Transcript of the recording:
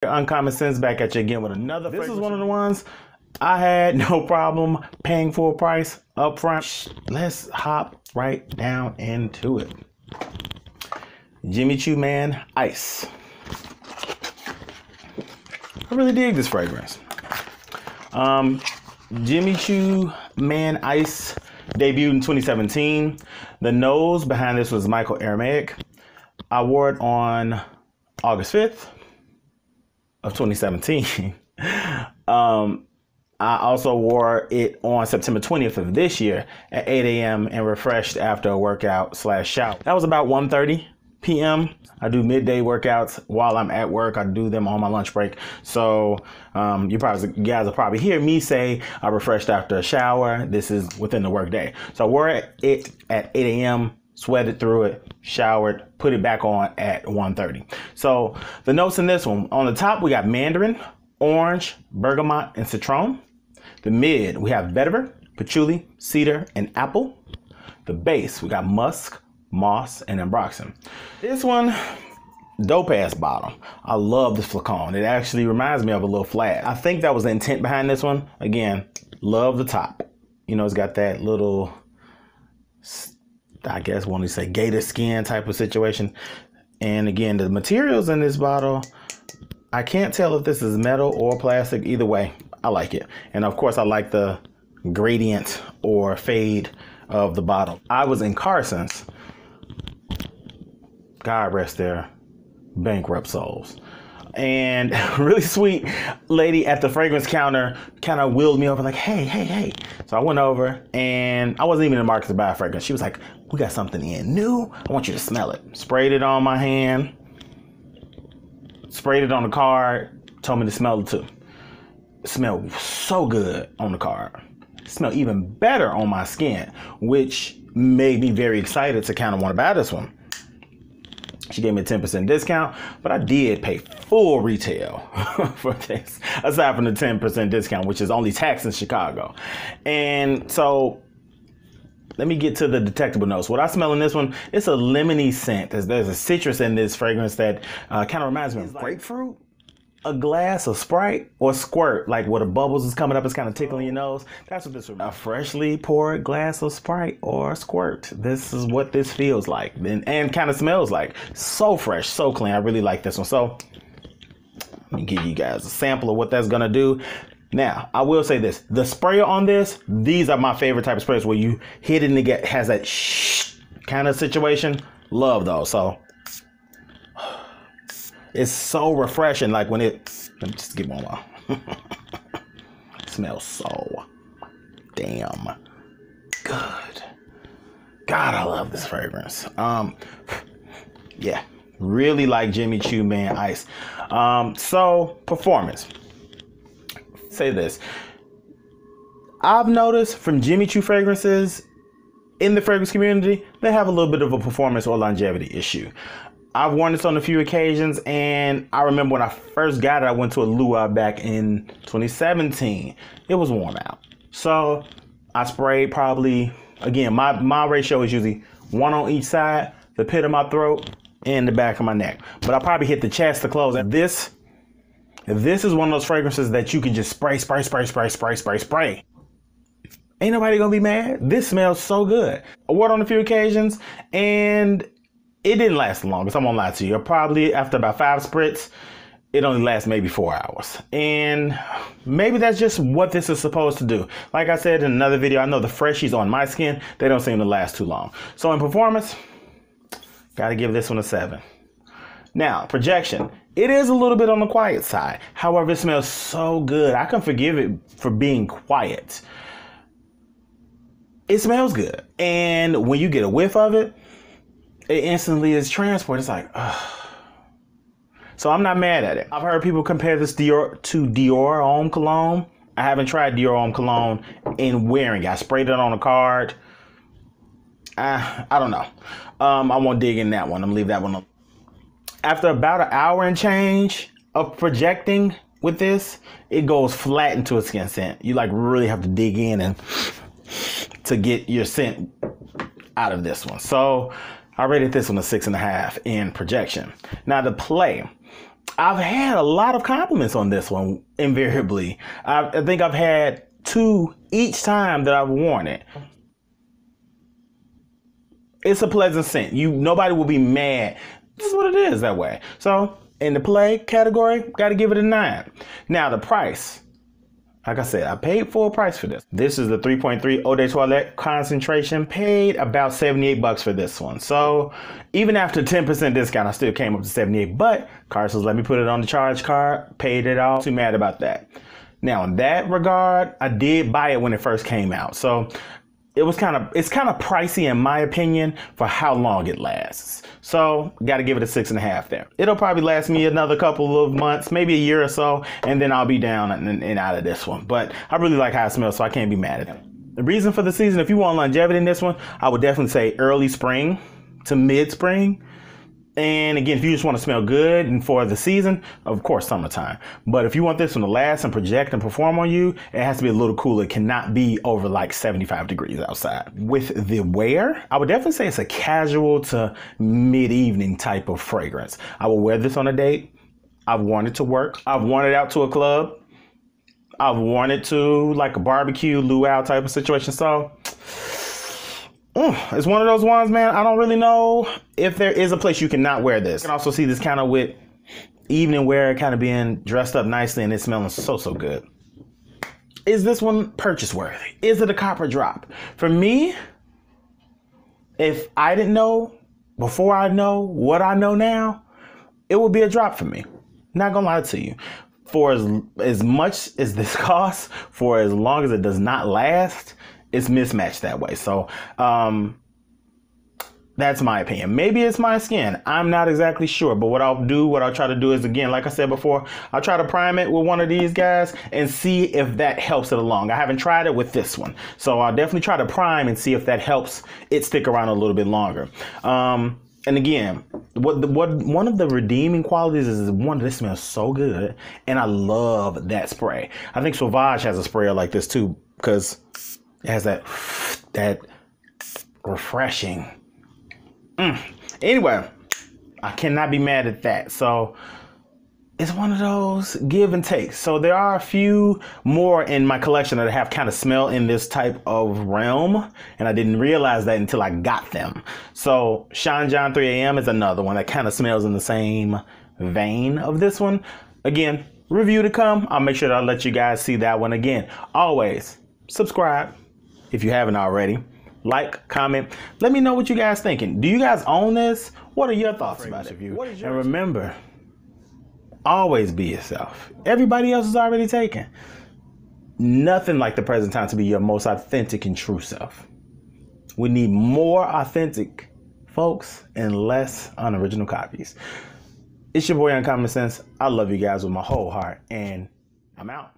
Uncommon Scentz back at you again with another. This is one of the ones I had no problem paying full price up front. Let's hop right down into it. Jimmy Choo Man Ice. I really dig this fragrance. Jimmy Choo Man Ice debuted in 2017. The nose behind this was Michael Aramaic. I wore it on August 5th of 2017. I also wore it on September 20th of this year at 8 a.m. and refreshed after a workout / shower. That was about 1:30 p.m. I do midday workouts while I'm at work. I do them on my lunch break. So you guys will probably hear me say I refreshed after a shower. This is within the work day. So I wore it at 8 a.m., sweated through it, showered, put it back on at 1:30. So the notes in this one, on the top we got mandarin, orange, bergamot, and citron. The mid, we have vetiver, patchouli, cedar, and apple. The base, we got musk, moss, and ambroxan. This one, dope ass bottle. I love this flacon. It actually reminds me of a little flag. I think that was the intent behind this one. Again, love the top. You know, it's got that little, I guess when you say gator skin type of situation. And again, the materials in this bottle, I can't tell if this is metal or plastic. Either way, I like it. And of course, I like the gradient or fade of the bottle. I was in Carson's, God rest their bankrupt souls, and really sweet lady at the fragrance counter kind of wheeled me over like, hey. So I went over and I wasn't even in the market to buy a fragrance. She was like, we got something in new. I want you to smell it. Sprayed it on my hand, sprayed it on the card, told me to smell it too. It smelled so good on the card. It smelled even better on my skin, which made me very excited to kind of want to buy this one. She gave me a 10% discount, but I did pay full retail for this, aside from the 10% discount, which is only tax in Chicago. And so let me get to the detectable notes. What I smell in this one, it's a lemony scent. There's a citrus in this fragrance that kind of reminds me of grapefruit. A glass of Sprite or Squirt, like where the bubbles is coming up, it's kind of tickling your nose. That's what this is. A freshly poured glass of Sprite or Squirt. This is what this feels like and kind of smells like. So fresh, so clean. I really like this one. So let me give you guys a sample of what that's gonna do. Now, I will say this. The sprayer on this, these are my favorite type of sprayers where you hit it and it has that shh kind of situation. Love those. So it's so refreshing. Like when it, let me just give one more. It smells so damn good. God, I love this fragrance. Yeah, really like Jimmy Choo Man Ice. So performance. Say this. I've noticed from Jimmy Choo fragrances in the fragrance community, they have a little bit of a performance or longevity issue. I've worn this on a few occasions, and I remember when I first got it, I went to a luau back in 2017. It was warm out. So I sprayed probably, again, my ratio is usually one on each side, the pit of my throat and the back of my neck. But I probably hit the chest to close. And this is one of those fragrances that you can just spray. Ain't nobody gonna be mad. This smells so good. I wore it on a few occasions, and it didn't last long, because I'm gonna lie to you. Probably after about 5 spritz, it only lasts maybe 4 hours. And maybe that's just what this is supposed to do. Like I said in another video, I know the freshies on my skin, they don't seem to last too long. So in performance, gotta give this one a 7. Now, projection. It is a little bit on the quiet side. However, it smells so good. I can forgive it for being quiet. It smells good. And when you get a whiff of it, it instantly is transport. It's like, ugh. So I'm not mad at it. I've heard people compare this to Dior Homme Cologne. I haven't tried Dior Homme Cologne in wearing it. I sprayed it on a card. I don't know. I won't dig in that one. I'm gonna leave that one alone. After about an hour and change of projecting with this, it goes flat into a skin scent. You like really have to dig in and to get your scent out of this one. So I rated this one a 6.5 in projection. Now the play, I've had a lot of compliments on this one, invariably. I think I've had 2 each time that I've worn it. It's a pleasant scent. Nobody will be mad. This is what it is that way. So in the play category, got to give it a 9. Now the price. Like I said, I paid full price for this. This is the 3.3 Eau de Toilette concentration. Paid about $78 for this one. So even after 10% discount, I still came up to 78. But Carson's let me put it on the charge card. Paid it all. Too mad about that. Now in that regard, I did buy it when it first came out. So it's kind of pricey in my opinion for how long it lasts. So got to give it a 6.5 there. It'll probably last me another couple of months, maybe a year or so, and then I'll be down and out of this one. But I really like how it smells, so I can't be mad at it. The reason for the season, if you want longevity in this one, I would definitely say early spring to mid-spring. And again, if you just want to smell good and for the season, of course, summertime. But if you want this one to last and project and perform on you, it has to be a little cooler. It cannot be over like 75 degrees outside. With the wear, I would definitely say it's a casual to mid-evening type of fragrance. I will wear this on a date. I've worn it to work. I've worn it out to a club. I've worn it to like a barbecue, luau type of situation. So it's one of those ones, man. I don't really know if there is a place you cannot wear this. You can also see this kind of with evening wear, kind of being dressed up nicely, and it's smelling so good. Is this one purchase worthy? Is it a copper drop? For me, if I didn't know before I know what I know now, it would be a drop for me. Not gonna lie to you. For as much as this costs, for as long as it does not last, it's mismatched that way. So that's my opinion. Maybe it's my skin. I'm not exactly sure. But what I'll try to do is, again, like I said before, I'll try to prime it with one of these guys and see if that helps it along. I haven't tried it with this one. So I'll definitely try to prime and see if that helps it stick around a little bit longer. And again, one of the redeeming qualities is this smells so good. And I love that spray. I think Sauvage has a sprayer like this too, because it has that refreshing. Anyway, I cannot be mad at that. So it's one of those give and takes. So there are a few more in my collection that have kind of smell in this type of realm, and I didn't realize that until I got them. So Sean John 3 AM is another one that kind of smells in the same vein of this one. Again, review to come. I'll make sure that I'll let you guys see that one. Again, always subscribe if you haven't already. Like, comment, let me know what you guys thinking. Do you guys own this? What are your thoughts about it? And remember, always be yourself. Everybody else is already taken. Nothing like the present time to be your most authentic and true self. We need more authentic folks and less unoriginal copies. It's your boy Uncommon Sense. I love you guys with my whole heart, and I'm out.